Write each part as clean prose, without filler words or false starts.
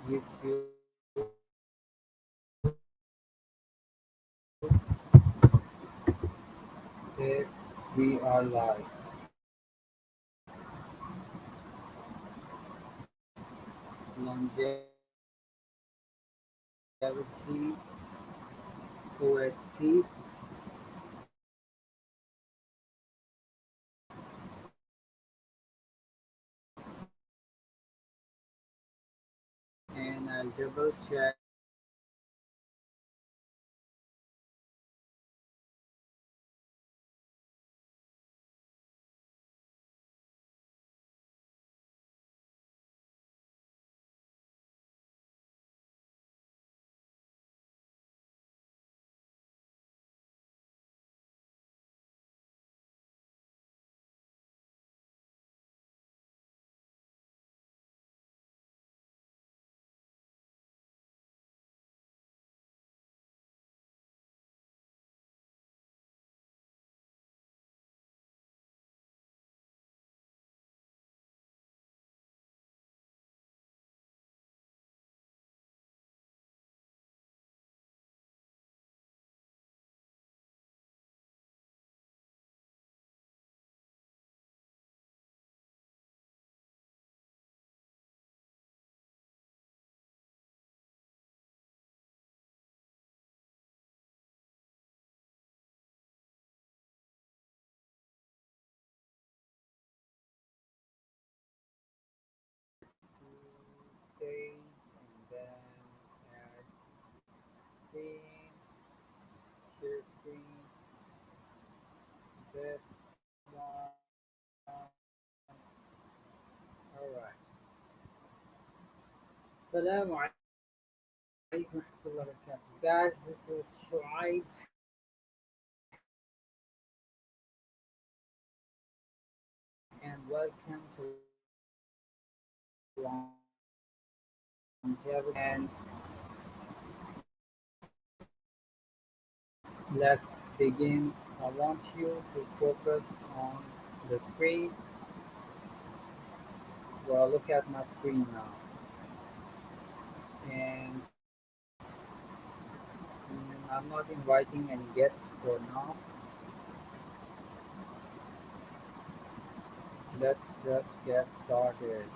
YouTube. If we are live. LongevityOST and I'll double check stage and then add screen, share screen, that one. Alright. Assalamu alaikum wa rahmatullahi wa barakatuh. Guys, this is Shuayb and welcome to Longevity. And let's begin. I want you to focus on the screen. Well, look at my screen now. And I'm not inviting any guests for now. Let's just get started.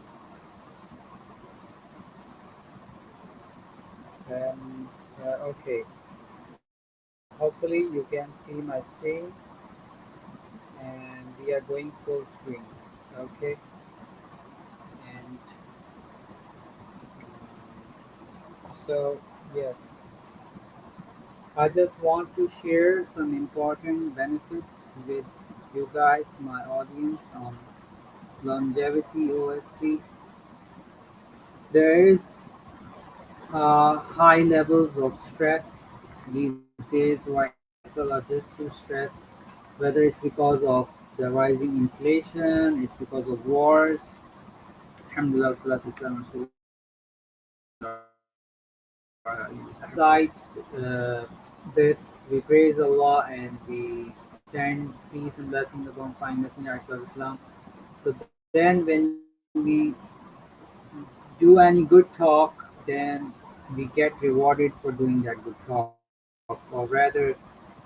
Um, okay, hopefully you can see my screen and we are going full screen. Okay, and so yes, I just want to share some important benefits with you guys, my audience on longevity OST. There is high levels of stress these days. Why people are just too stressed, whether it's because of the rising inflation, it's because of wars. Alhamdulillah, salatu wasalam, Besides this, we praise Allah and we send peace and blessings upon fine Messenger of Islam. So then, when we do any good talk, then we get rewarded for doing that good talk, or rather,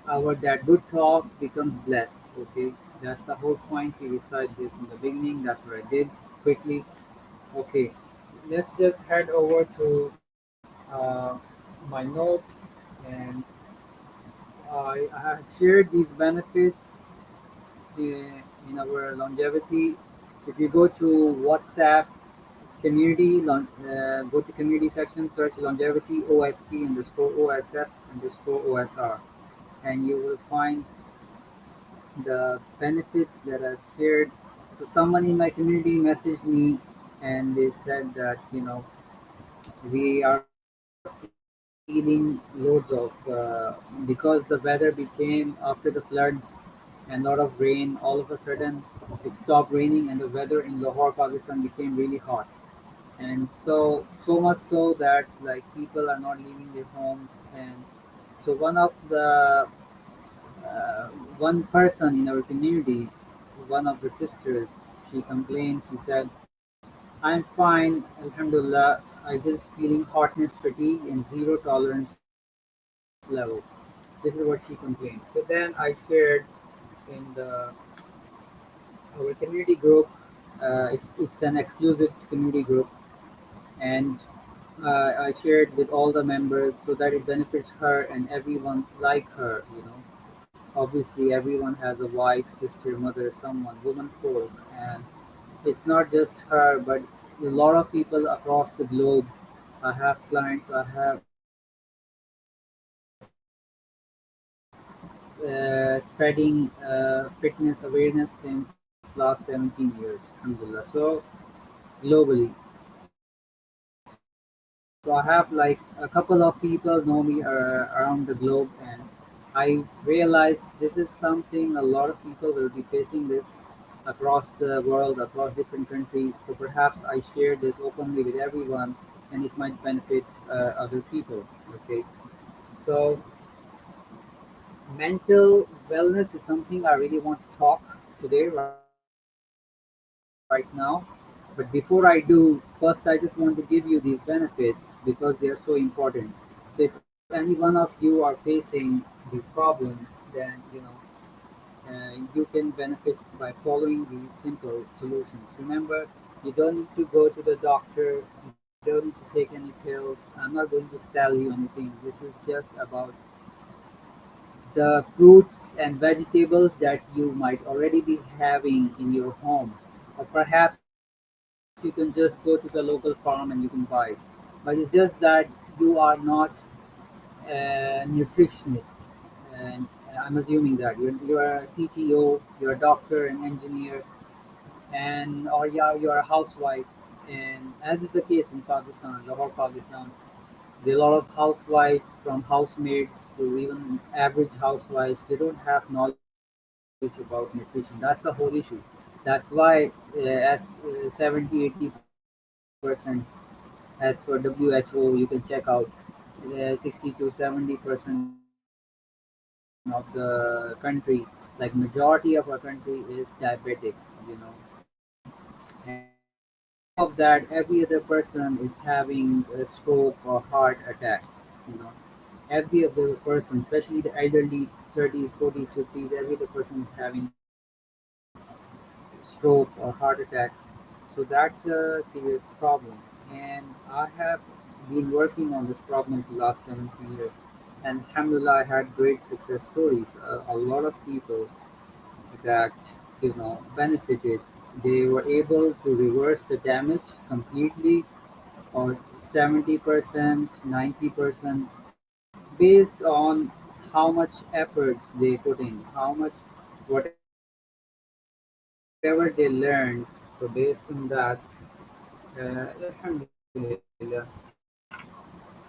that good talk becomes blessed. Okay, that's the whole point. We recite this in the beginning. That's what I did quickly. Okay, let's just head over to my notes, and I have shared these benefits in our longevity. If you go to WhatsApp community, go to community section, search longevity OST underscore OSF underscore OSR, and you will find the benefits that I've shared. So someone in my community messaged me and they said that we are feeling loads of because the weather became after the floods and lot of rain. All of a sudden, it stopped raining, and the weather in Lahore, Pakistan became really hot. And so much so that like people are not leaving their homes. And so uh, one person in our community, one of the sisters, she complained. She said, "I'm fine, Alhamdulillah. I just feeling hotness, fatigue, and zero tolerance level. This is what she complained. So then I shared in our community group. It's an exclusive community group, and I shared with all the members so that it benefits her and everyone like her. Obviously everyone has a wife, sister, mother, someone, woman, folk, and it's not just her, but a lot of people across the globe. I have clients. I have spreading fitness awareness since last 17 years, alhamdulillah. So globally, so I have like a couple of people know me around the globe, and I realized this is something a lot of people will be facing this across the world, across different countries. So perhaps I share this openly with everyone, and it might benefit other people. Okay, so mental wellness is something I really want to talk today, right now. But before I do, first I just want to give you these benefits because they are so important. So if any one of you are facing these problems, then you can benefit by following these simple solutions. Remember, you don't need to go to the doctor, you don't need to take any pills. I'm not going to sell you anything. This is just about the fruits and vegetables that you might already be having in your home. Or perhaps you can just go to the local farm and you can buy it. But it's just that you are not a nutritionist. And I'm assuming that you're a CTO, you're a doctor, an engineer, and or you're a housewife. And as is the case in Pakistan, Lahore, Pakistan, there are a lot of housewives, from housemaids to even average housewives. They don't have knowledge about nutrition. That's the whole issue. That's why, as 70-80%, as for WHO, you can check out, 60 to 70% of the country, like majority of our country, is diabetic. And on top of that, every other person is having a stroke or heart attack. You know, every other person, especially the elderly, 30s, 40s, 50s, every other person is having stroke or heart attack. So that's a serious problem. And I have been working on this problem for the last 70 years. And alhamdulillah, I had great success stories. A lot of people that benefited. They were able to reverse the damage completely, or 70%, 90%, based on how much efforts they put in, how much, whatever they learned. So based on that, alhamdulillah.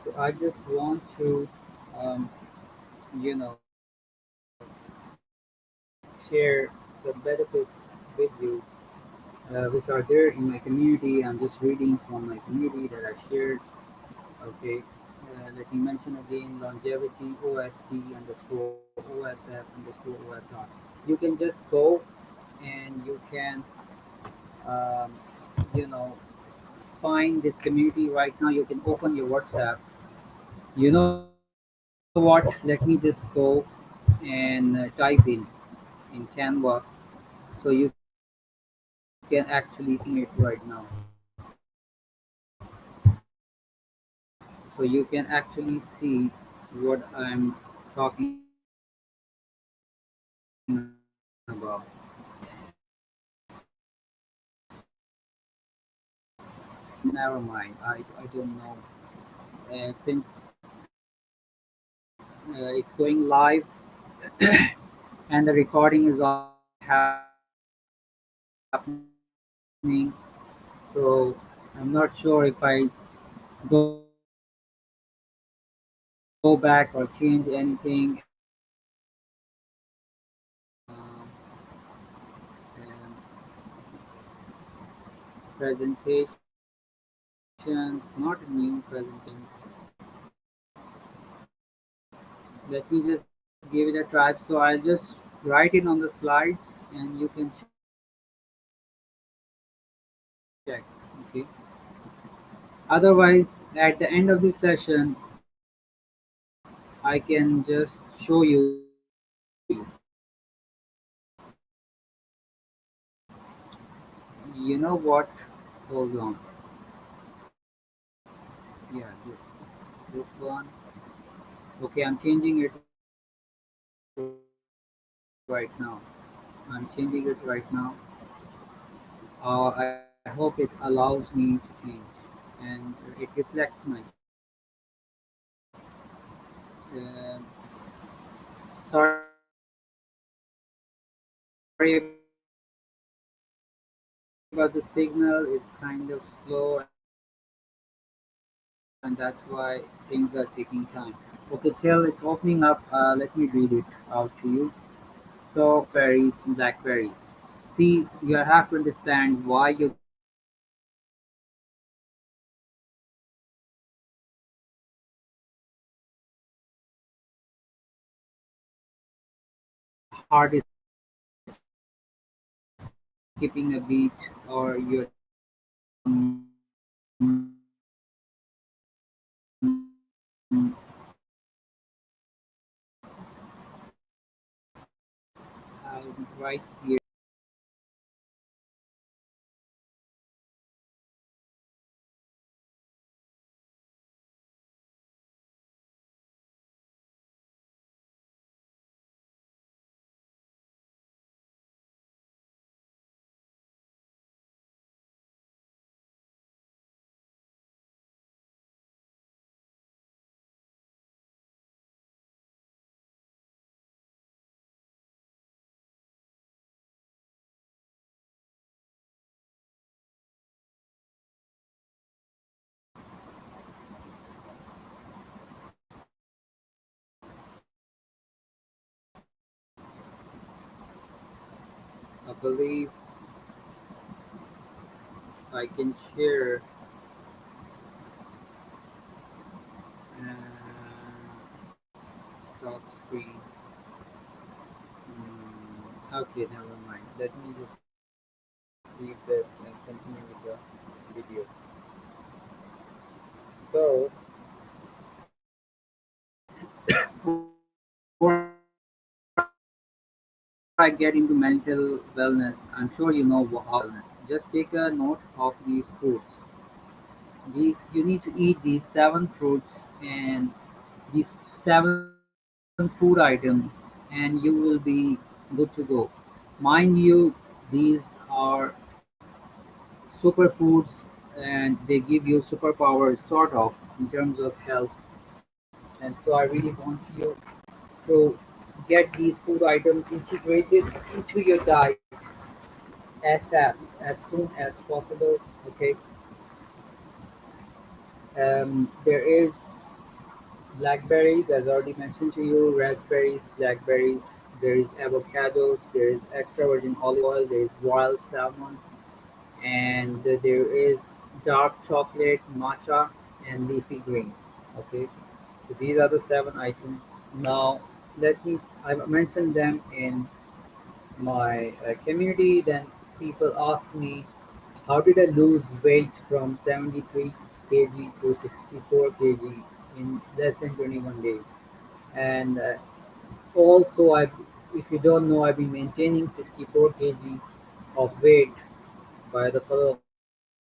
So I just want to, um, share some benefits with you, which are there in my community. I'm just reading from my community that I shared. Okay, let me mention again: LongevityOST_OSF_OSR. You can just go and you can, um, you know, find this community right now. You can open your WhatsApp. You know what? Let me just go and type in Canva, so you can actually see it right now. So you can actually see what I'm talking about. Never mind. I don't know. Since it's going live and the recording is already happening, so I'm not sure if I go back or change anything, presentations, not a new presentation. Let me just give it a try. So I'll just write it on the slides and you can check. Okay. Otherwise, at the end of this session, I can just show you. You know what? Hold on. Yeah, this one. Okay, I'm changing it right now. I'm changing it right now. I hope it allows me to change, and it reflects my change. Sorry about the signal. It's kind of slow, and that's why things are taking time. Okay, till it's opening up, let me read it out to you. So, berries, blackberries. See, you have to understand why you get blackberries I believe I can share stop screen. Okay, never mind. Let me just leave this and continue with the video. So, before I get into mental wellness, I'm sure you know how to get mental wellness. Just take a note of these fruits. These you need to eat these 7 fruits and these 7 food items, and you will be good to go. Mind you, these are superfoods and they give you superpowers, sort of, in terms of health. And so I really want you to get these food items integrated into your diet as soon as possible. Okay. There is blackberries, as already mentioned to you, raspberries, blackberries. There is avocados. There is extra virgin olive oil. There is wild salmon, and there is dark chocolate, matcha, and leafy greens. Okay, so these are the 7 items. Now, let me. I mentioned them in my community. Then people ask me, how did I lose weight from 73 kg to 64 kg in less than 21 days? And also, if you don't know, I've been maintaining 64 kg of weight by the follow of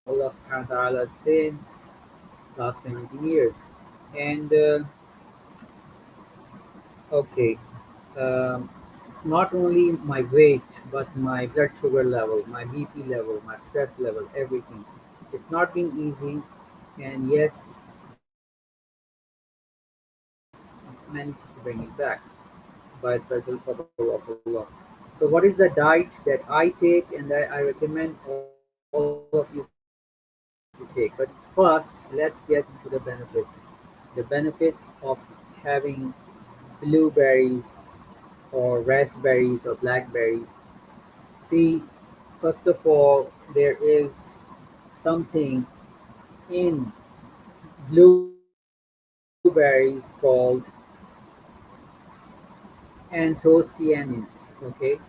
Allah subhanahu wa ta'ala since last 17 years. And okay, um, not only my weight, but my blood sugar level, my BP level, my stress level, everything. It's not been easy, and yes, managed to bring it back by special fadl of Allah. So, what is the diet that I take and that I recommend all of you to take? But first, let's get into the benefits. The benefits of having blueberries or raspberries or blackberries. See, first of all, there is something in blueberries called anthocyanins. Okay,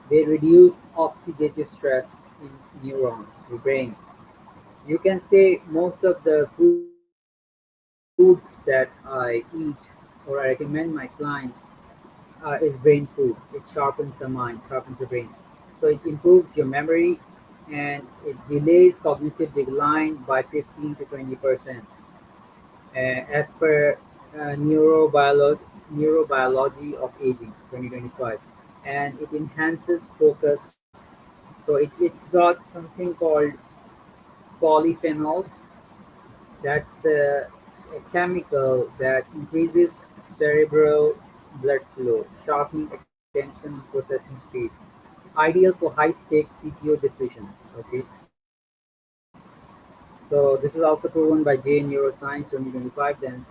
they reduce oxidative stress in neurons, the brain. You can say most of the foods that I eat or I recommend my clients is brain food. It sharpens the mind, sharpens the brain. So it improves your memory and it delays cognitive decline by 15 to 20%, as per neurobiology of aging 2025. And it enhances focus. So it's got something called polyphenols. That's a chemical that increases cerebral blood flow, sharpening attention and processing speed. Ideal for high-stakes CPO decisions. Okay, so this is also proven by J Neuroscience 2025. Then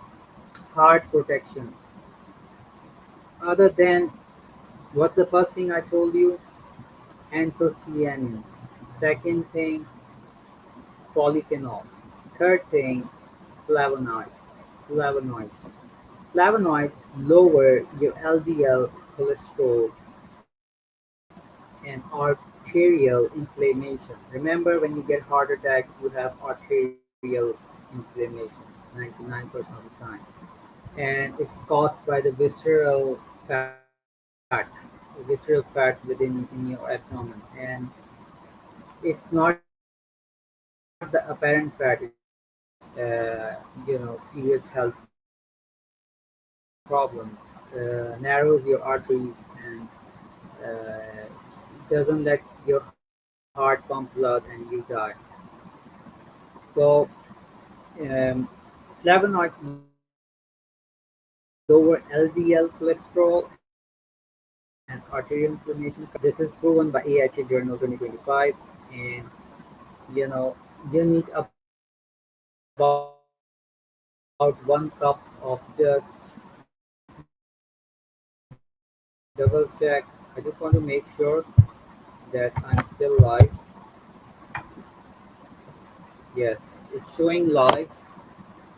heart protection. Other than what's the first thing I told you? Anthocyanins. Second thing, polyphenols. Third thing, flavonoids. Flavonoids. Flavonoids lower your LDL cholesterol and arterial inflammation. Remember, when you get heart attack, you have arterial inflammation 99% of the time. And it's caused by the fat, visceral fat within in your abdomen. And it's not the apparent fat, it's the hidden fat that causes serious health problems, narrows your arteries, and doesn't let your heart pump blood and you die. So um, flavonoids lower LDL cholesterol and arterial inflammation. This is proven by AHA Journal 2025, and you know you need about 1 cup of flavonoids just let me double check. I just want to make sure that I'm still live. Yes, it's showing live,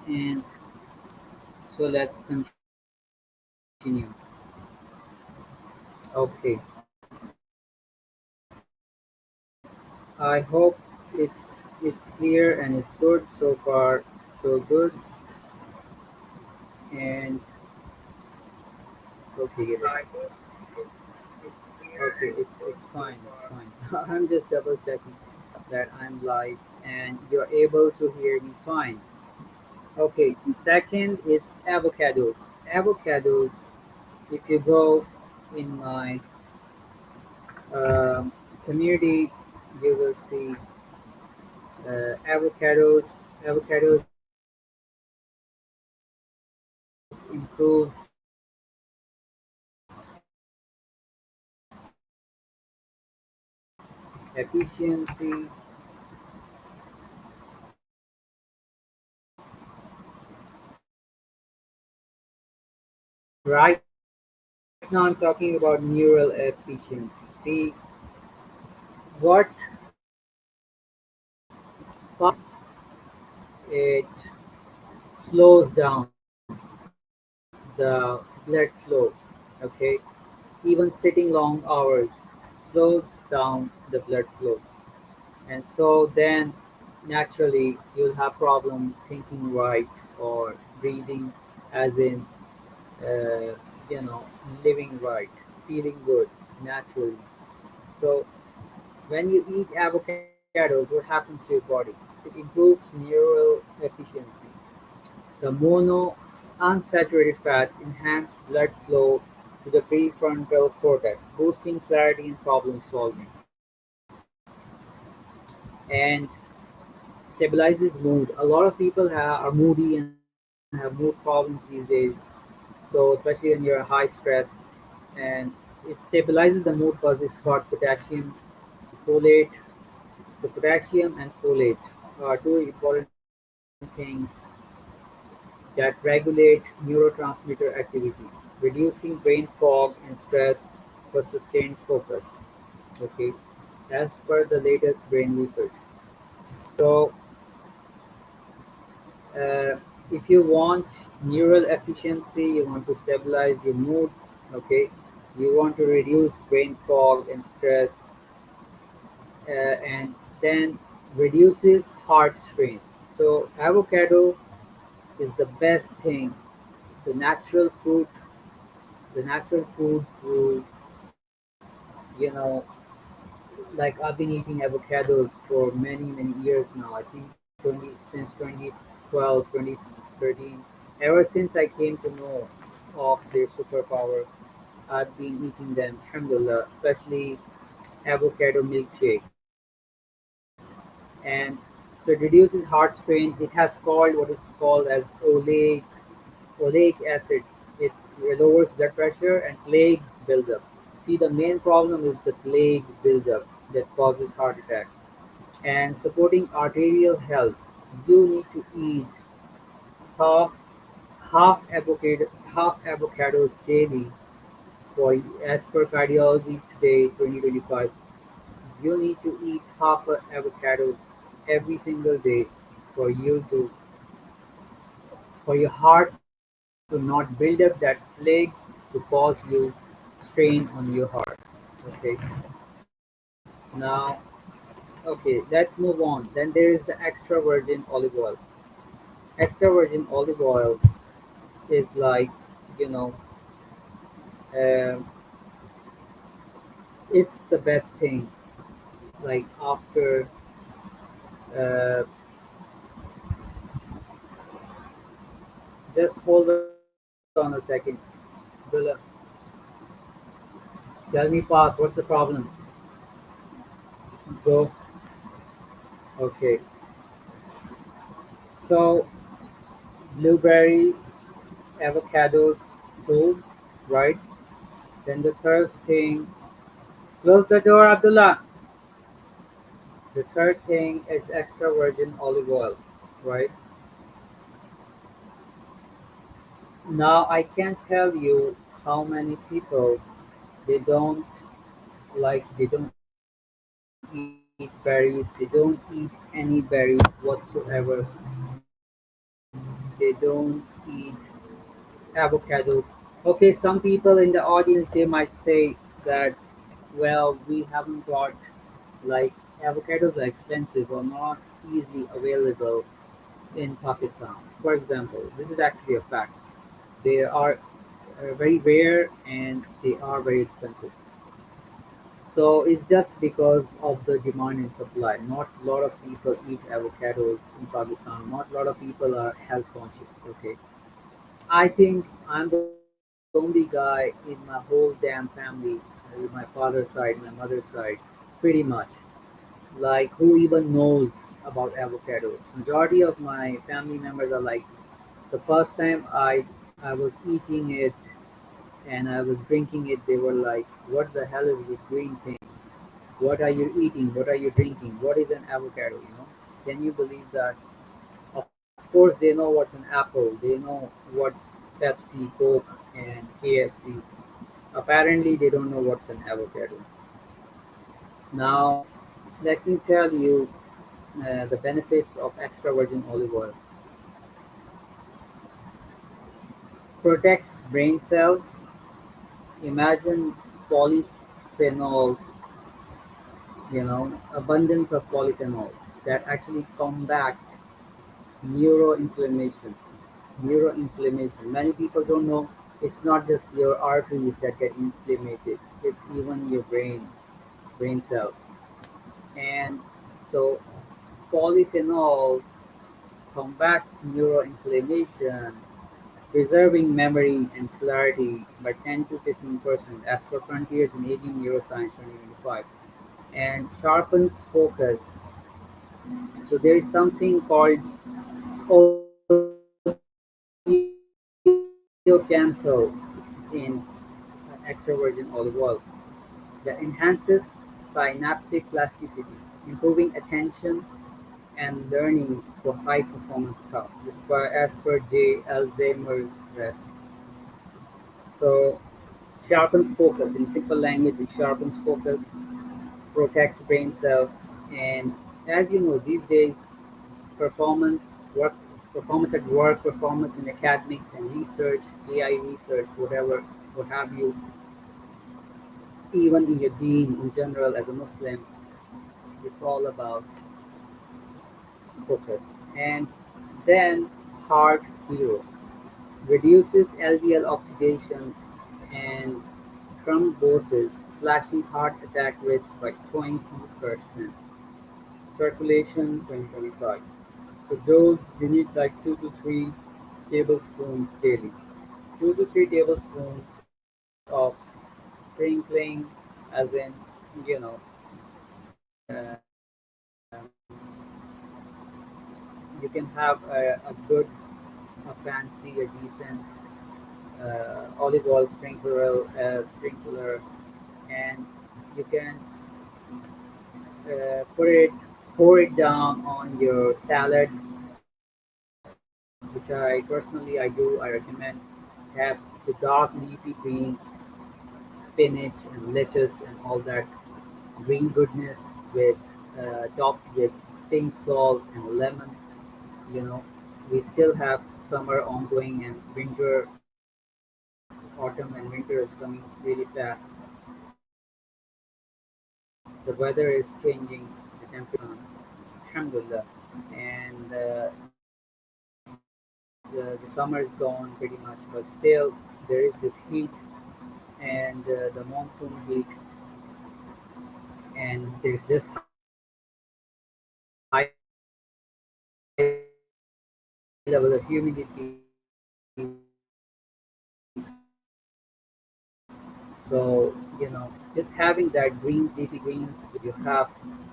and so let's continue. Okay, I hope it's clear and it's good so far, so good. And okay, get it. Okay, it's fine, it's fine. I'm just double checking that I'm live and you're able to hear me fine. Okay, second is avocados. Avocados, if you go in my community, you will see avocados improves efficiency. Right now, I'm talking about neural efficiency. See, what it slows down the blood flow. Okay, even sitting long hours slows down the blood flow, and so then naturally you'll have problem thinking right or breathing, as in uh, you know living right, feeling good naturally. So when you eat avocados, what happens to your body? It improves neural efficiency. The mono unsaturated fats enhance blood flow to the prefrontal cortex, boosting clarity and problem solving, and stabilizes mood. A lot of people are moody and have mood problems these days. So especially when you're high stress, and it stabilizes the mood because it's got potassium, folate. So potassium and folate are two important things that regulate neurotransmitter activity, reducing brain fog and stress for sustained focus. Okay, as per the latest brain research. So, if you want neural efficiency, you want to stabilize your mood. Okay, you want to reduce brain fog and stress, and then reduces heart strain. So avocado is the best thing. The natural fruit, the natural food to, you know, like I've been eating avocados for many years now. I think 20 since 2012, 2013. Ever since I came to know of their superpower, I've been eating them. Alhamdulillah, especially avocado milkshakes, and so it reduces heart strain. It has called what is called as oleic acid. It lowers blood pressure and plaque buildup. See, the main problem is the plaque buildup that causes heart attack. And supporting arterial health, you need to eat half half avocados daily. For as per cardiology today, 2025, you need to eat half an avocado every single day for you to for your heart to not build up that plaque to cause you strain on your heart. Okay. Now, okay, let's move on. Then there is the extra virgin olive oil. Extra virgin olive oil is like, you know, um it's the best thing. Like after, uh, just hold on a second. Abdullah, tell me fast. What's the problem? Go. Okay. So blueberries, avocados, true, right? Then the third thing, close the door, Abdullah. The third thing is extra virgin olive oil, right? Now I can't tell you how many people they don't they don't eat berries, they don't eat any berries whatsoever, they don't eat avocado. Okay, some people in the audience they might say that, well, we haven't got, like, avocados are expensive or not easily available in Pakistan. For example, this is actually a fact. They are very rare and they are very expensive. So it's just because of the demand and supply. Not a lot of people eat avocados in Pakistan. Not a lot of people are health conscious. Okay, I think I'm the only guy in my whole damn family, my father's side, my mother's side, pretty much. Like, who even knows about avocados? Majority of my family members are like, the first time I was eating it and I was drinking it, they were like, "What the hell is this green thing? What are you eating? What are you drinking? What is an avocado?" You know? Can you believe that? Of course, they know what's an apple. They know what's Pepsi, Coke, and KFC. Apparently, they don't know what's an avocado. Now, let me tell you the benefits of extra virgin olive oil. Protects brain cells. Imagine polyphenols, abundance of polyphenols that actually combat neuroinflammation. Neuroinflammation. Many people don't know it's not just your arteries that get inflamed, it's even your brain cells. And so polyphenols combats neuroinflammation, preserving memory and clarity by 10 to 15% as per Frontiers in Aging Neuroscience 2025, and sharpens focus. So there is something called oleocanthal in extra virgin olive oil that enhances synaptic plasticity, improving attention and learning for high performance tasks, as per J. Alzheimer's rest. So sharpens focus. In simple language, it sharpens focus, protects brain cells, and as you know, these days, performance work, performance at work, performance in academics and research, AI research, whatever, what have you, even in your deen in general as a Muslim, it's all about focus. And then heart hero reduces LDL oxidation and thrombosis, slashing heart attack risk by 20%. Circulation 2025. So those you need like 2 to 3 tablespoons daily. 2 to 3 tablespoons of sprinkling, as in, you know, um, you can have a good, a fancy, a decent olive oil sprinkler, and you can put it, pour it down on your salad, which I personally I do. I recommend have the dark leafy greens, spinach and lettuce and all that green goodness with topped with pink salt and lemon. You know, we still have summer ongoing and winter, autumn and winter is coming really fast. The weather is changing, the temperature is rising. Alhamdulillah. And the summer is gone pretty much, but still there is this heat and the monsoon heat, and there's just high level of humidity. So, just having that greens, leafy greens, if you have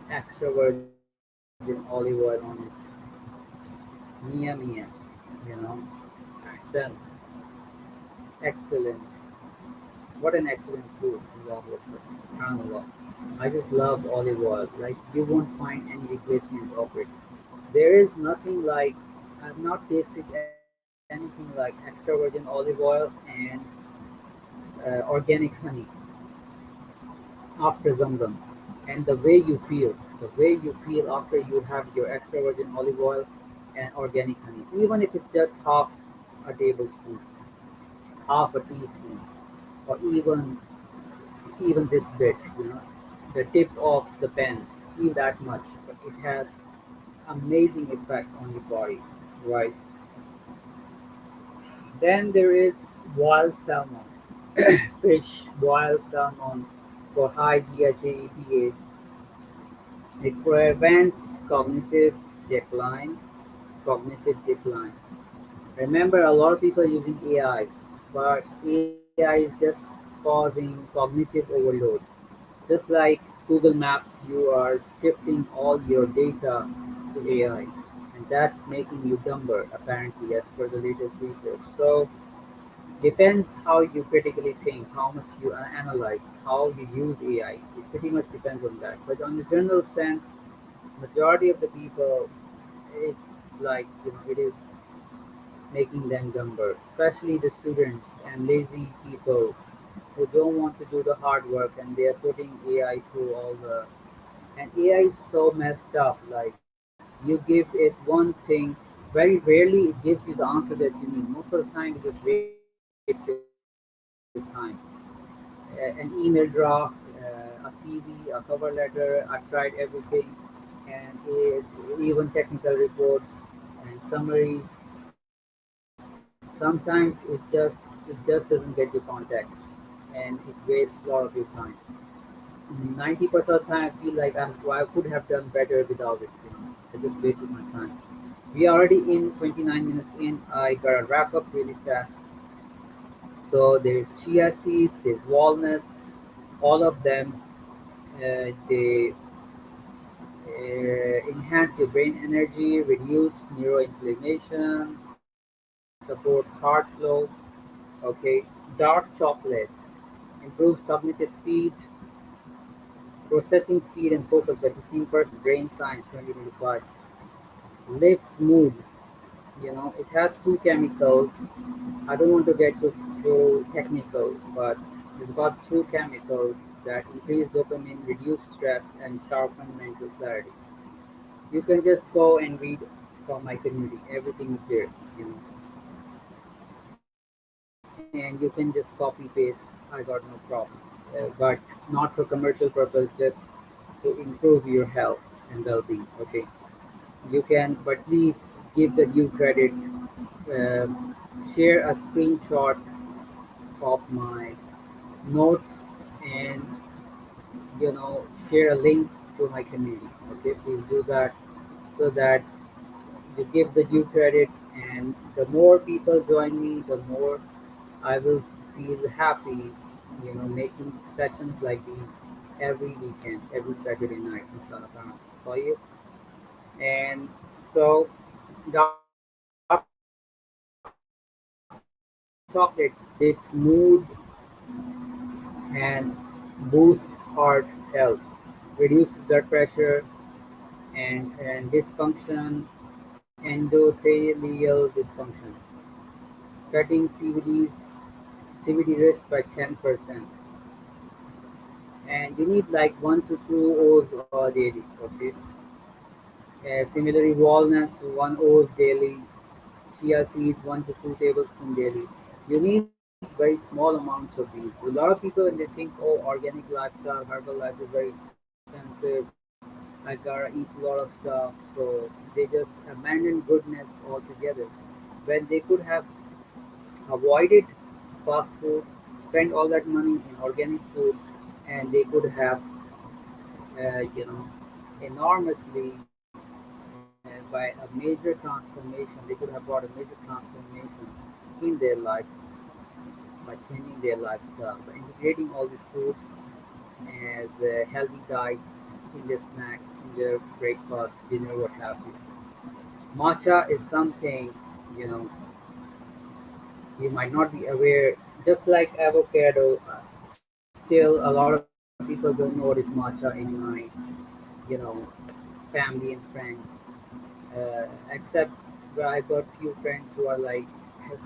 extra virgin olive oil on it, mia mia, you know, ahsan, excellent. What an excellent food. Allahu Akbar. SubhanAllah. I just love olive oil. Like, you won't find any replacement of it. There is nothing like, I've not tasted anything like extra virgin olive oil and organic honey after Zamzam. And the way you feel after you have your extra virgin olive oil and organic honey, even if it's just a tablespoon, half a teaspoon, or even this bit, the tip of the pen, even that much, but it has amazing effect on your body, right? Then there is wild salmon, fish, wild salmon for high DHA EPA. It prevents cognitive decline. Remember, a lot of people are using AI, but AI is just causing cognitive overload. Just like Google Maps, you are shifting all your data to AI, and that's making you dumber, apparently, as per the latest research. So, depends how you critically think, how much you analyze, how you use AI. It pretty much depends on that. But on the general sense, majority of the people, it's like, it is making them dumber, especially the students and lazy people who don't want to do the hard work, and they are putting AI through all the. And AI is so messed up. Like, you give it one thing, very rarely it gives you the answer that you need. Most of the time, it just wastes your time. An email draft, a CV, a cover letter. I tried everything, and even technical reports and summaries. Sometimes it just doesn't get you context, and it wastes a lot of your time. 90% of the time, I feel like I could have done better without it. I just wasted my time. We are already in 29 minutes in. I gotta wrap up really fast. So there's chia seeds, there's walnuts, all of them. They enhance your brain energy, reduce neuroinflammation, support heart flow. Okay, dark chocolate improves cognitive speed, processing speed, and focus by 15%. Brain Science 2025 lifts mood. It has two chemicals. I don't want to get too technical, but it's got two chemicals that increase dopamine, reduce stress, and sharpen mental clarity. You can just go and read from my community. Everything is there, you know, and you can just copy paste. I got no problem, but not for commercial purpose, just to improve your health and well-being. Okay. You can, but please give the due credit. Share a screenshot of my notes and share a link to my community. Okay, please do that so that you give the due credit, and the more people join me, the more I will feel happy, making sessions like these every weekend, every Saturday night, inshallah ta'ala, for you. And so, dark chocolate its mood and boosts heart health, reduces blood pressure and dysfunction, endothelial dysfunction, cutting CVD risk by 10%. And you need like 1 to 2 O's daily. Okay. Similarly, walnuts 1 oz daily, chia seeds 1 to 2 tablespoons daily. You need very small amounts of these. A lot of people, when they think, oh, organic lifestyle, herbal life is very expensive, I gotta eat a lot of stuff, so they just abandon goodness altogether. When they could have avoided fast food, spent all that money in organic food, and they could have, enormously by a major transformation, they could have brought a major transformation in their life by changing their lifestyle, by integrating all these foods as healthy diets in their snacks, in their breakfast, dinner, what have you. Matcha is something, you know, you might not be aware, just like avocado, still a lot of people don't know what is matcha in my, you know, family and friends. Except where I got few friends who are like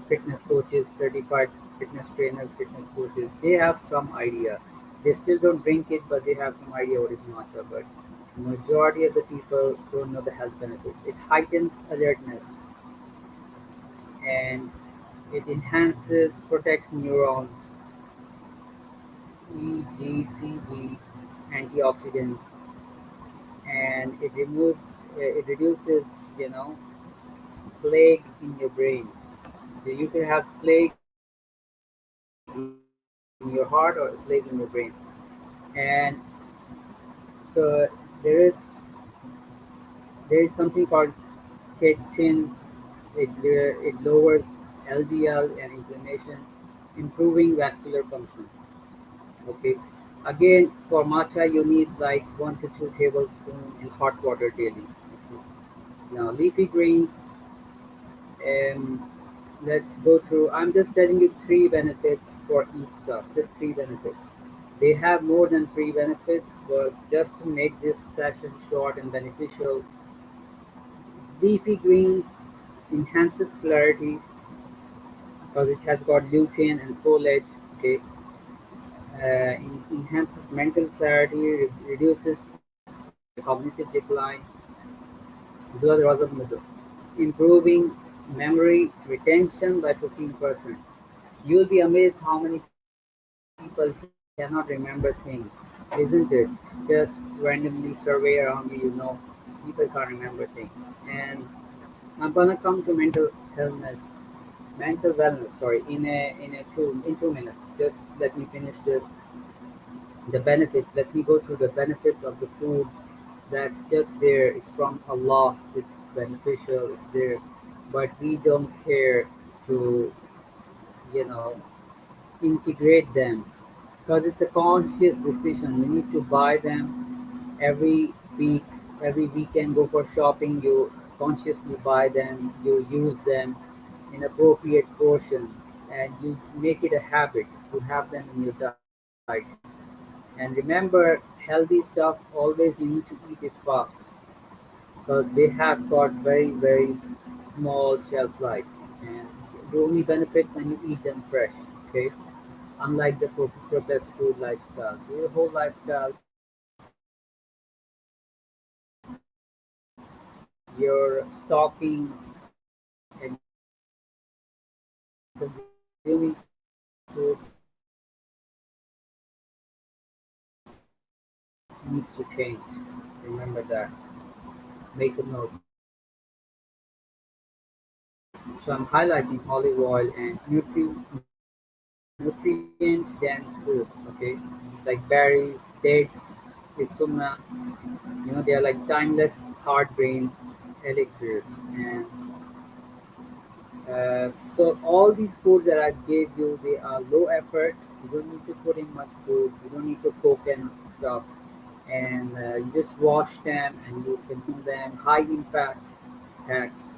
fitness coaches, certified fitness trainers, fitness coaches. They have some idea. They still don't drink it, but they have some idea what is matcha. But majority of the people don't know the health benefits. It heightens alertness and it enhances, protects neurons, EGCG, antioxidants, and it reduces, plague in your brain. You can have plague in your heart or plague in your brain. And so there is something called catechins. It lowers LDL and inflammation, improving vascular function. Okay. Again, for matcha, you need like 1 to 2 tablespoons in hot water daily. Okay. Now, leafy greens. Um, let's go through. I'm just telling you three benefits for each stuff. Just three benefits. They have more than three benefits, but just to make this session short and beneficial, leafy greens enhances clarity because it has got lutein and folate. Okay, enhances mental clarity, reduces cognitive decline, improving memory retention by 15%. You'll be amazed how many people cannot remember things, isn't it? Just randomly survey around you, people can't remember things. And I'm gonna come to mental wellness. Sorry, in 2 minutes. Just let me finish this. The benefits. Let me go through the benefits of the foods. That's just there. It's from Allah. It's beneficial. It's there, but we don't care to, you know, integrate them because it's a conscious decision. You need to buy them every week, every weekend. Go for shopping. You consciously buy them. You use them in appropriate portions, and you make it a habit to have them in your diet. And remember, healthy stuff always you need to eat it fast because they have got very, very small shelf life, and they only benefit when you eat them fresh. Okay, unlike the processed food lifestyle. So your whole lifestyle, your stocking and consuming food needs to change. Remember that. Make a note. So I'm highlighting olive oil and nutrient dense fruits, okay, like berries, dates, isuma. They are like timeless hard brain elixirs. And so all these foods that I gave you, they are low effort. You don't need to put in much food. You don't need to cook and stuff. And you just wash them and you consume them. High impact hacks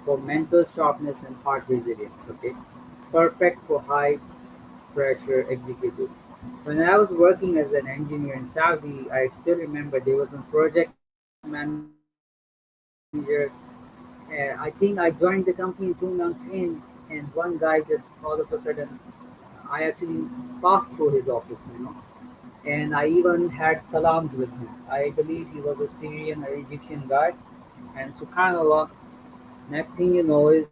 for mental sharpness and heart resilience. Okay, perfect for high pressure executives. When I was working as an engineer in Saudi, I still remember there was a project manager. I think I joined the company 2 months in, and one guy just all of a sudden, I actually passed through his office, and I even had salams with him. I believe he was a Syrian or Egyptian guy, and subhanallah, next thing you know is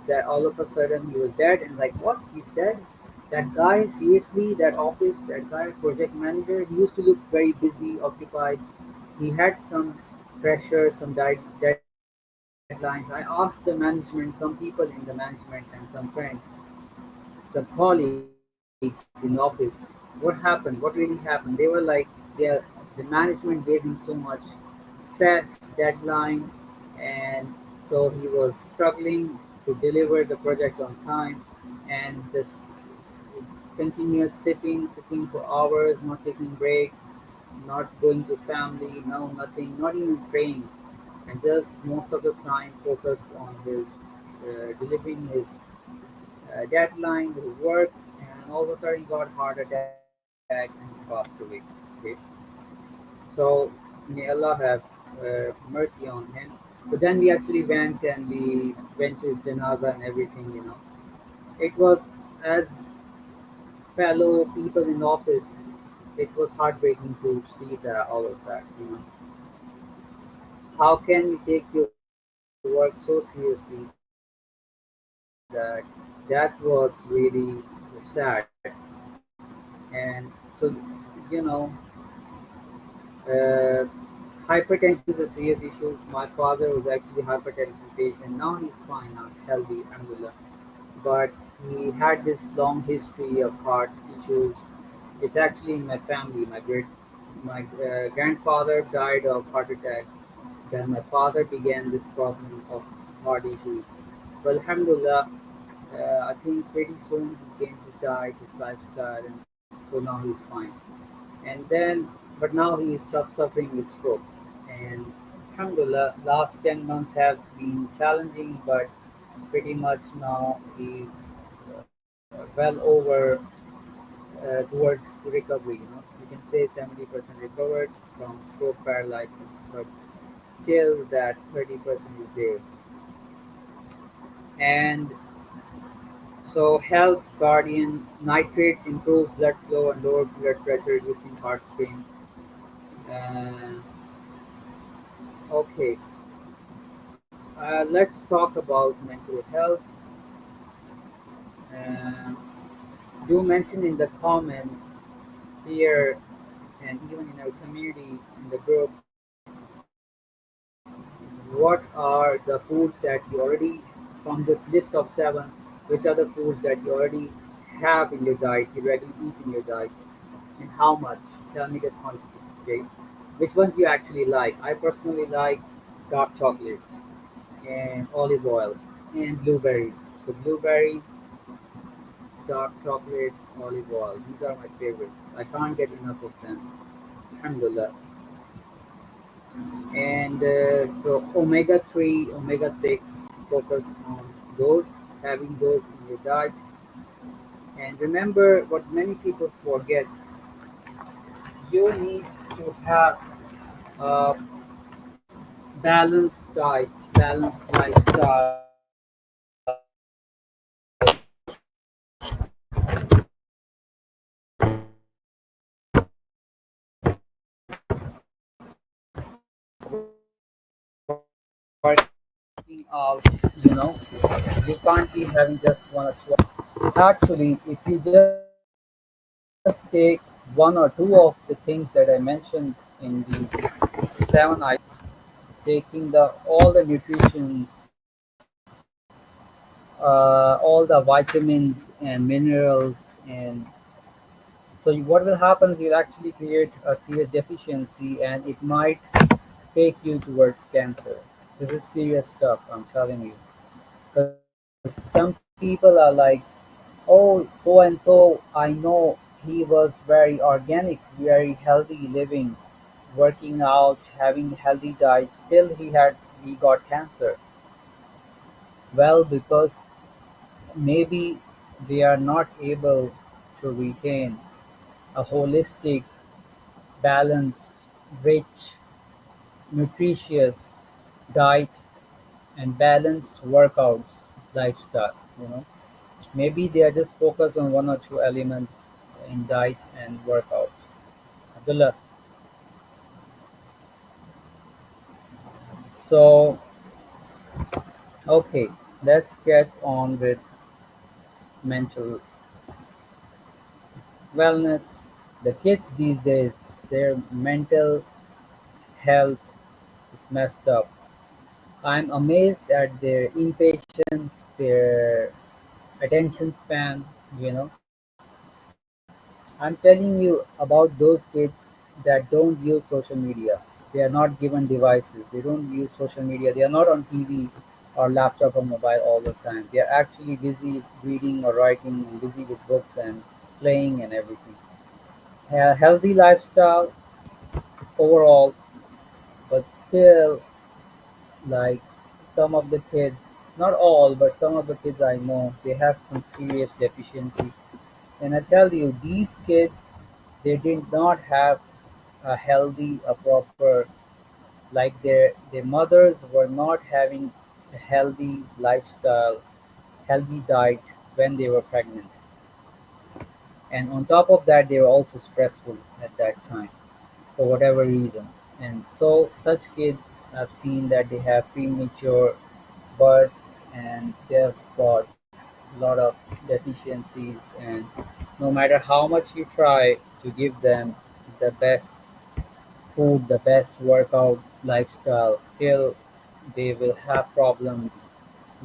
that all of a sudden he was dead, and like, what? He's dead? That guy, seriously, that office, that guy, project manager, he used to look very busy, occupied. He had some pressure, some deadlines. I asked the management, some people in the management, and some friends, some colleagues in office, what happened? What really happened? They were like, they the management gave him so much stress, deadline, and so he was struggling to deliver the project on time, and this continuous sitting for hours, not taking breaks, not going to family, no nothing, not even praying, and just most of the time focused on his delivering his deadline, his work, and all of a sudden he got heart attack and he passed away. Okay, so may Allah have mercy on him. So then we actually went and we went to his janaza and everything. It was, as fellow people in office, it was heartbreaking to see that all of that. How can you take your work so seriously that was really sad. And so, you know, uh, hypertension is a serious issue. My father was actually hypertension patient. Now he's fine. Now he's healthy, alhamdulillah. But he had this long history of heart issues. It's actually in my family. My grandfather died of heart attack. Then my father began this problem of heart issues. Well, alhamdulillah, I think pretty soon he came to die, his lifestyle, and so now he's fine. And then, but now he is suffering with stroke. And alhamdulillah, last 10 months have been challenging, but pretty much now he's well over towards recovery. You can say 70% recovered from stroke paralysis, but still that 30% is there. And so health guardian nitrates improve blood flow and lower blood pressure, reducing heart strain. Uh, okay, let's talk about mental health. Uh, do mention in the comments here and even in our community in the group, what are the foods that you already, from this list of seven, which are the foods that you already have in your diet, you already eat in your diet, and how much? Tell me the quantity, okay? Which ones you actually like? I personally like dark chocolate and olive oil and blueberries. So blueberries, dark chocolate, olive oil. These are my favorites. I can't get enough of them. Alhamdulillah. And so omega 3, omega 6, focus on those, having those in your diet. And remember what many people forget, you need to have a balanced diet, balanced lifestyle, working out, you know, you can't be having just one or two. Actually, if you just take one or two of the things that I mentioned in these 7 items, taking the all the nutritions all the vitamins and minerals. And so what will happen is you'll actually create a serious deficiency, and it might take you towards cancer. This is serious stuff, I'm telling you. Because some people are like, oh, so and so, I know he was very organic, very healthy living, working out, having healthy diet. Still, he got cancer. Well, because maybe they are not able to retain a holistic, balanced, rich, nutritious diet and balanced workouts lifestyle. You know, maybe they are just focused on one or two elements in diet and workouts. Abdullah. So, okay, let's get on with mental wellness. The kids these days, their mental health is messed up. I'm amazed at their impatience, their attention span. You know, I'm telling you about those kids that don't use social media. They are not given devices. They don't use social media. They are not on TV or laptop or mobile all the time. They are actually busy reading or writing and busy with books and playing and everything. A healthy lifestyle overall, but still, like some of the kids, not all, but some of the kids I know, they have some serious deficiency. And I tell you, these kids, they did not have a healthy, a proper, like their mothers were not having a healthy lifestyle, healthy diet when they were pregnant. And on top of that, they were also stressful at that time for whatever reason. And so such kids, I've seen that they have premature births and they've got a lot of deficiencies. And no matter how much you try to give them the best food, the best workout lifestyle, still they will have problems.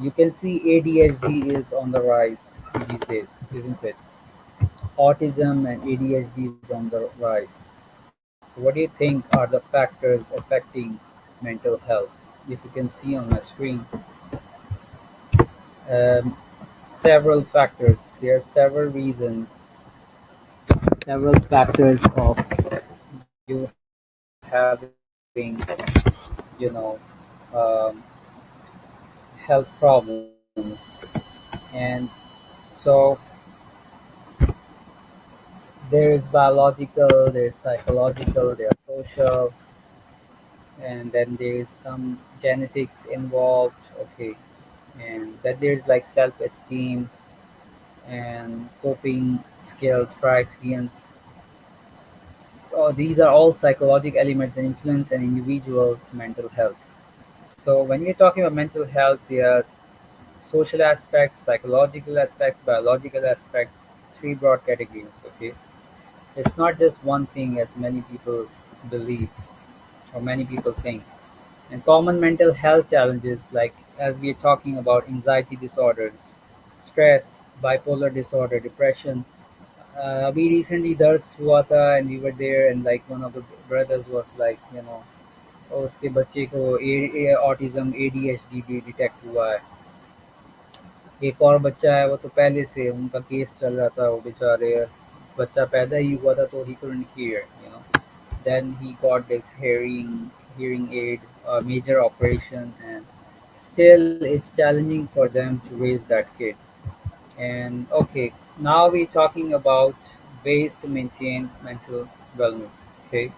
You can see ADHD is on the rise these days, isn't it? Autism and ADHD is on the rise. What do you think are the factors affecting mental health? If you can see on my screen, um, several factors. There are several reasons, several factors of you having, you know, um, health problems. And so there is biological, there's psychological, there's social, and then there's some genetics involved. Okay, and then there's like self-esteem and coping skills, prior experience. So these are all psychological elements that influence an individual's mental health. So when we're talking about mental health, there are social aspects, psychological aspects, biological aspects, three broad categories. Okay, it's not just one thing as many people believe or many people think. And common mental health challenges, like as we are talking about anxiety disorders, stress, bipolar disorder, depression. We recently दर्स हुआ था and we were there, and like one of the brothers was like, उसके बच्चे को autism ADHD detect हुआ है. एक और बच्चा है, वो तो पहले से उनका केस चल रहा था, वो बेचारे बच्चा पैदा ही हुआ था तो he couldn't hear. Then he got this hearing aid, a major operation, and still it's challenging for them to raise that kid. And okay, now we're talking about ways to maintain mental wellness. Okay,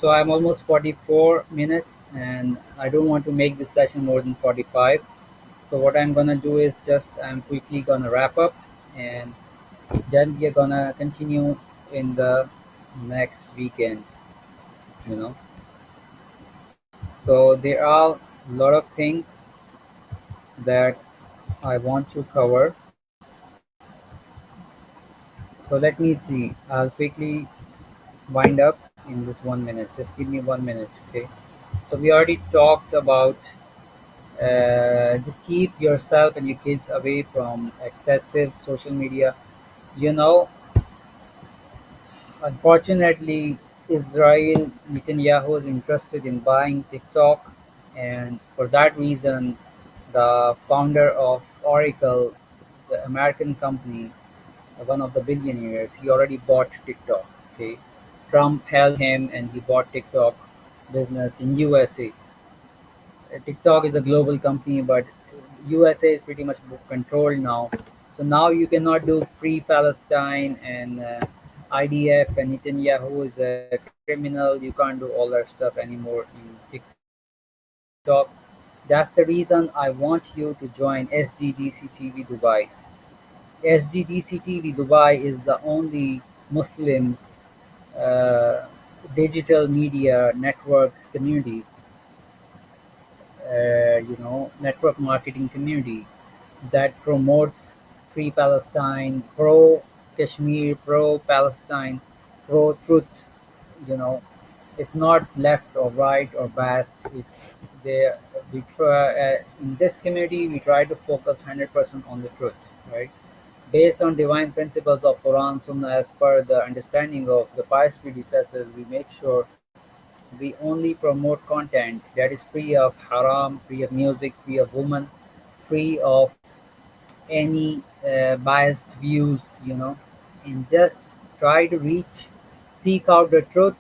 so I'm almost 44 minutes, and I don't want to make this session more than 45. So what I'm gonna do is just I'm quickly gonna wrap up, and then we're gonna continue in the next weekend. You know, so there are a lot of things that I want to cover. So let me see. I'll quickly wind up in this 1 minute. Just give me 1 minute, okay? So we already talked about just keep yourself and your kids away from excessive social media. You know, unfortunately, Israel Netanyahu is interested in buying TikTok, and for that reason, the founder of Oracle, the American company, one of the billionaires, he already bought TikTok. Okay, Trump helped him, and he bought TikTok business in USA. TikTok is a global company, but USA is pretty much controlled now. So now you cannot do Free Palestine and IDF, and Netanyahu is a criminal. You can't do all that stuff anymore in TikTok. That's the reason I want you to join SGDC TV Dubai. SGDC TV Dubai is the only Muslims uh, digital media network community, network marketing community that promotes free Palestine, pro Kashmir, pro Palestine, pro truth. You know, it's not left or right or biased. It's there. We try in this community we try to focus 100% on the truth, right? Based on divine principles of Quran, Sunnah, as per the understanding of the pious predecessors, we make sure we only promote content that is free of haram, free of music, free of women, free of any biased views, and just try to seek out the truth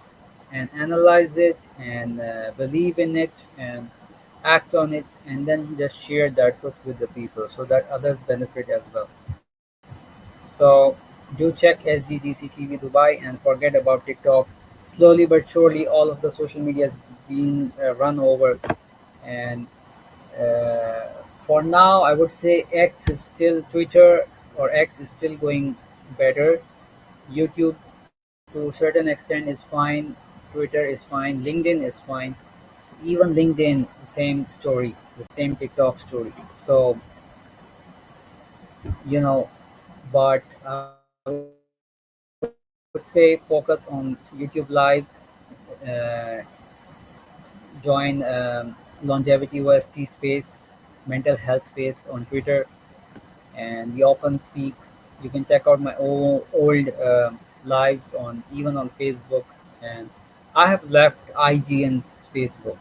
and analyze it and believe in it and act on it, and then just share that truth with the people so that others benefit as well. So do check SDGC TV Dubai and forget about TikTok. Slowly but surely, all of the social media is being run over, and uh, for now, I would say X is still Twitter, or X is still going better. YouTube, to a certain extent, is fine. Twitter is fine. LinkedIn is fine. Even LinkedIn, the same story, the same TikTok story. So, you know, but I would say focus on YouTube Lives, uh, join LongevityOST space, mental health space on Twitter, and we often speak. You can check out my old lives on even on Facebook, and I have left IG and Facebook.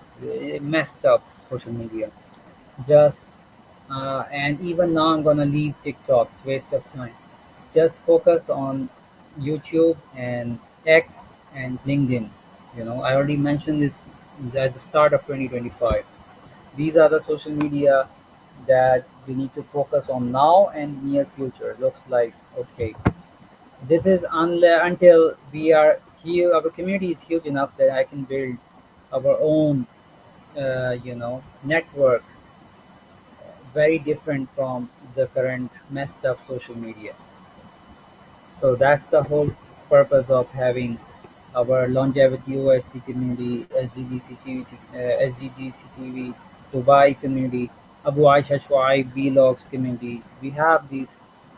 Messed up social media. Just and even now I'm gonna leave TikTok. It's waste of time. Just focus on YouTube and X and LinkedIn. I already mentioned this at the start of 2025. These are the social media that we need to focus on now and near future. Looks like okay. This is until we are here. Our community is huge enough that I can build our own, network, very different from the current messed up social media. So that's the whole purpose of having our longevity OST community, SGGCTV, Dubai community, Abu Aisha Shuayb Vlogs community. We have these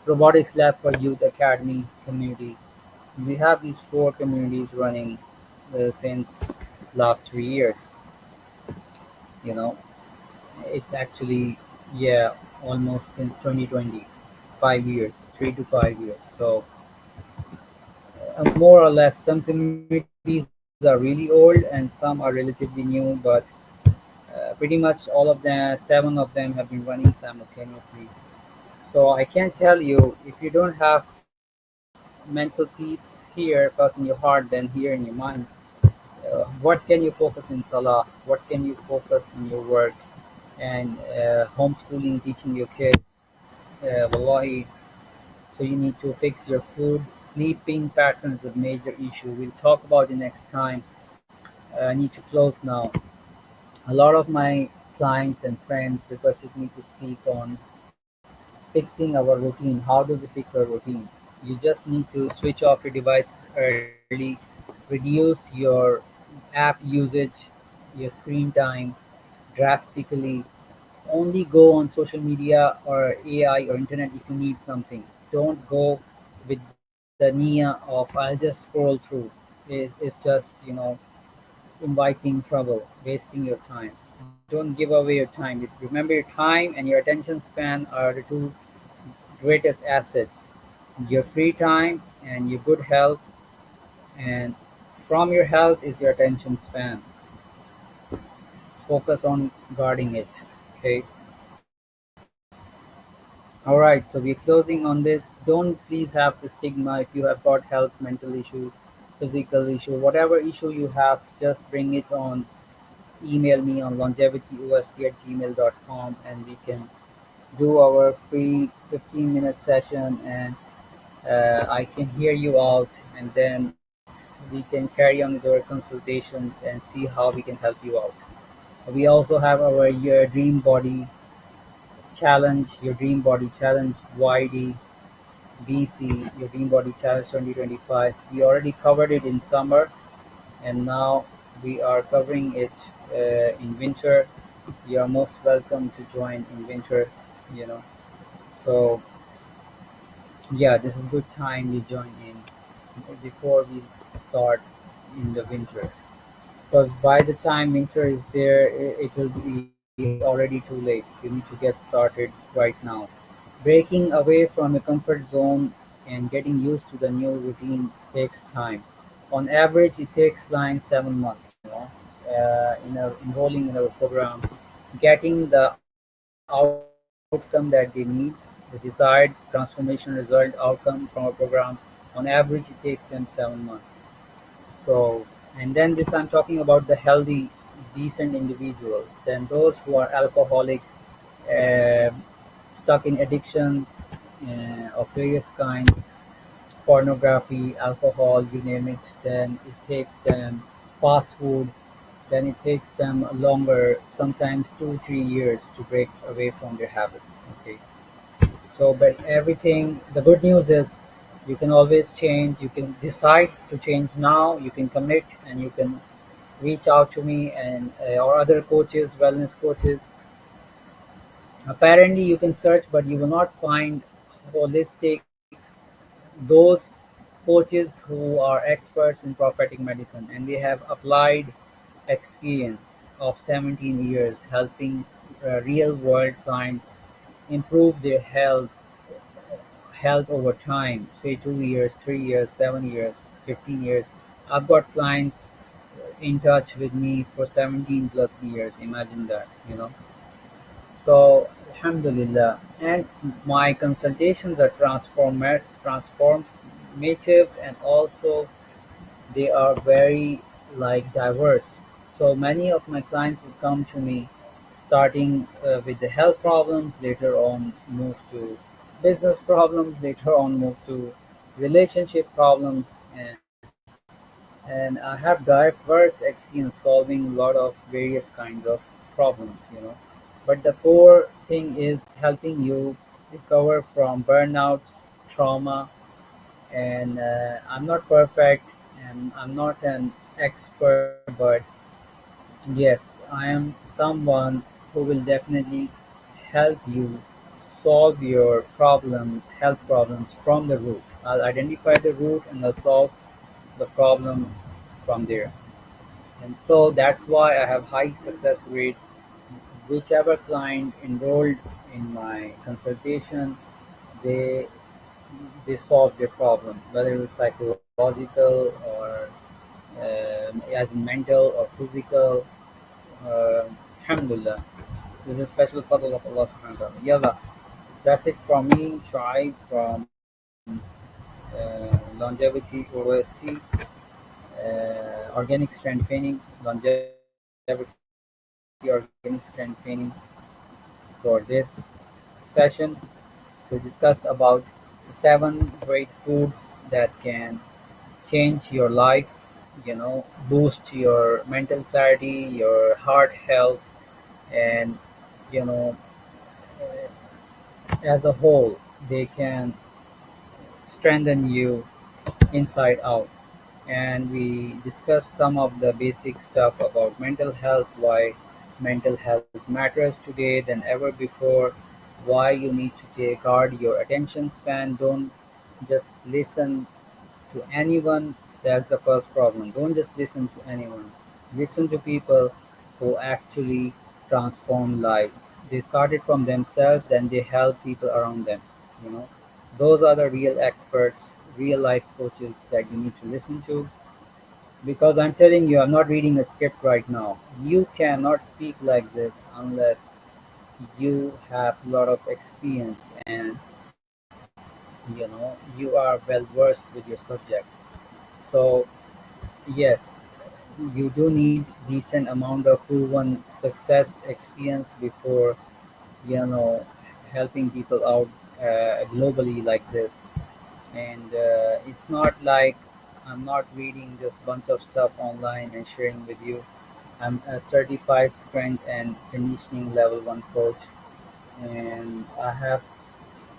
Robotics Lab for Youth Academy community. We have these four communities running since last 3 years. You know, it's actually, yeah, almost since 2020, 5 years, 3 to 5 years. So more or less, some communities are really old and some are relatively new, but pretty much all of them, 7 of them have been running simultaneously. So I can't tell you if you don't have mental peace here, first in your heart, then here in your mind. What can you focus in Salah? What can you focus in your work and homeschooling, teaching your kids? Wallahi, so you need to fix your food. Sleeping pattern is a major issue. We'll talk about it next time. I need to close now. A lot of my clients and friends requested me to speak on fixing our routine. How do we fix our routine? You just need to switch off your device early, reduce your app usage, your screen time drastically. Only go on social media or AI or internet if you need something. Don't go with the nia of I'll just scroll through. It's just, inviting trouble, wasting your time. Don't give away your time. Remember, your time and your attention span are the two greatest assets. Your free time and your good health, and from your health is your attention span. Focus on guarding it. Okay. All right. So we're closing on this. Don't please have the stigma if you have got health, mental issue, physical issue, whatever issue you have. Just bring it on. Email me on longevityost@gmail.com, and we can do our free 15-minute session, and I can hear you out, and then we can carry on with our consultations and see how we can help you out. We also have our Your Dream Body Challenge, Your Dream Body Challenge YD BC, Your Dream Body Challenge 2025. We already covered it in summer, and now we are covering it in winter. You are most welcome to join in winter, you know. So yeah, this is a good time you join in before we start in the winter. Because by the time winter is there, it will be already too late. You need to get started right now. Breaking away from your comfort zone and getting used to the new routine takes time. On average, it takes clients 7 months, enrolling in our program, getting the outcome that they need, the desired transformation result outcome from our program. On average, it takes them 7 months. So, and then this I'm talking about the healthy, decent individuals. Then those who are alcoholic, uh, stuck in addictions of various kinds, pornography, alcohol, you name it. Then it takes them fast food. Then it takes them longer, sometimes 2, 3 years to break away from their habits. Okay. So, but everything, the good news is you can always change. You can decide to change now. You can commit, and you can reach out to me and or other coaches, wellness coaches. Apparently, you can search, but you will not find holistic those coaches who are experts in prophetic medicine, and they have applied experience of 17 years helping real world clients improve their health over time, say 2 years, 3 years, 7 years, 15 years. I've got clients in touch with me for 17 plus years. Imagine that, you know. So, Alhamdulillah. And my consultations are transformative, and also they are very like diverse. So many of my clients would come to me starting with the health problems, later on move to business problems, later on move to relationship problems, and I have diverse experience solving a lot of various kinds of problems, you know. But the core thing is helping you recover from burnouts, trauma, and I'm not perfect and I'm not an expert, but yes, I am someone who will definitely help you solve your problems, health problems from the root. I'll identify the root and I'll solve the problem from there. And so that's why I have high success rate. Whichever client enrolled in my consultation, they they solve their problem, whether it was psychological or as in mental or physical. Alhamdulillah, this is a special fadl of Allah subhanahu wa ta'ala. Yalla, that's it from me, Shuayb from Longevity OST, Organic Strength Training, Longevity Organic Strength Training. For this session, we discussed about the 7 great foods that can change your life, boost your mental clarity, your heart health, and you know, as a whole, they can strengthen you inside out. And we discussed some of the basic stuff about mental health, why mental health matters today than ever before, why you need to take guard your attention span. Don't just listen to anyone. That's the first problem. Don't just listen to anyone. Listen to people who actually transform lives. They started from themselves, then they help people around them. You know, those are the real experts, real life coaches that you need to listen to. Because I'm telling you, I'm not reading a script right now. You cannot speak like this unless you have a lot of experience and you are well versed with your subject. So yes, you do need decent amount of proven success experience before you know helping people out globally like this. And it's not like I'm not reading just bunch of stuff online and sharing with you. I'm a certified strength and conditioning level 1 coach, and I have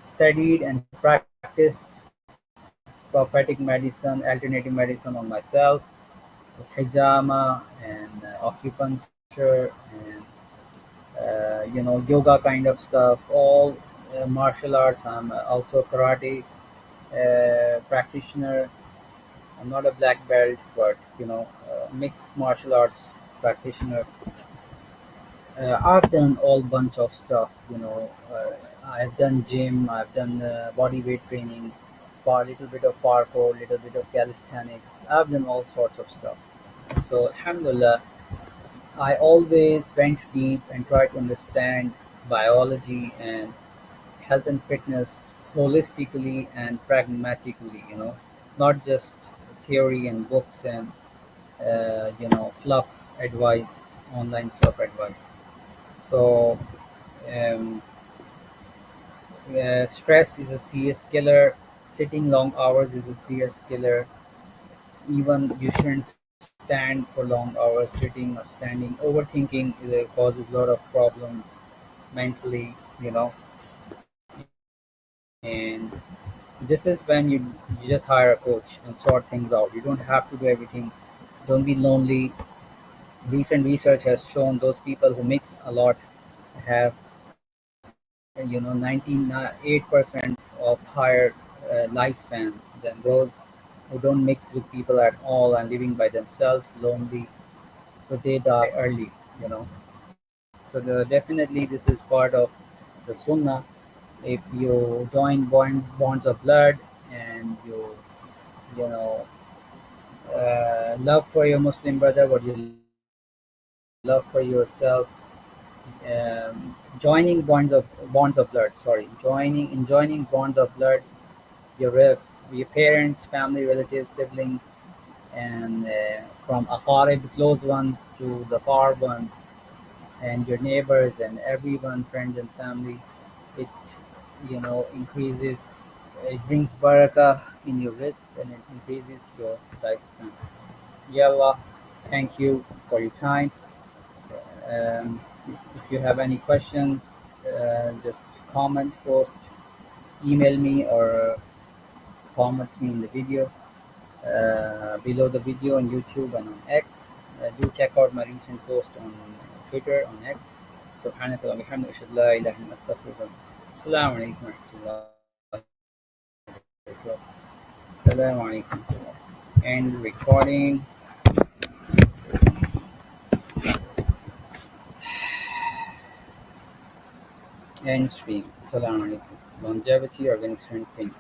studied and practiced prophetic medicine, alternative medicine on myself, hijama and acupuncture and yoga kind of stuff, all martial arts. I'm also karate practitioner. I'm not a black belt, but mixed martial arts practitioner. I've done all bunch of stuff. I've done gym. I've done body weight training, for a little bit of parkour, little bit of calisthenics. I've done all sorts of stuff. So, alhamdulillah, I always went deep and tried to understand biology and health and fitness holistically and pragmatically. Not just theory and books and fluff advice, online fluff advice. So um, stress is a serious killer. Sitting long hours is a serious killer. Even you shouldn't stand for long hours sitting or standing. Overthinking causes a lot of problems mentally, and this is when you just hire a coach and sort things out. You don't have to do everything. Don't be lonely. Recent research has shown those people who mix a lot have 98% of higher lifespans than those who don't mix with people at all and living by themselves, lonely. So they die early. So definitely this is part of the sunnah. If you join bonds of blood and you know love for your Muslim brother, what you love for yourself, joining bonds of blood. Sorry, joining bonds of blood. Your your parents, family, relatives, siblings, and from aqarib, close ones to the far ones, and your neighbors and everyone, friends and family. It increases. It brings barakah in your risk and it increases your lifespan. Ya Allah, thank you for your time. If you have any questions, just comment, post, email me, or comment me in the video below the video on YouTube and on X. Do check out my recent post on Twitter on X. سبحانك اللهم وبحمدك أشهد أن لا إله إلا أنت أستغفرك. السلام عليكم ورحمة الله وبركاته. السلام عليكم. End recording. End stream. Assalamu alaikum. Longevity, organic strength training.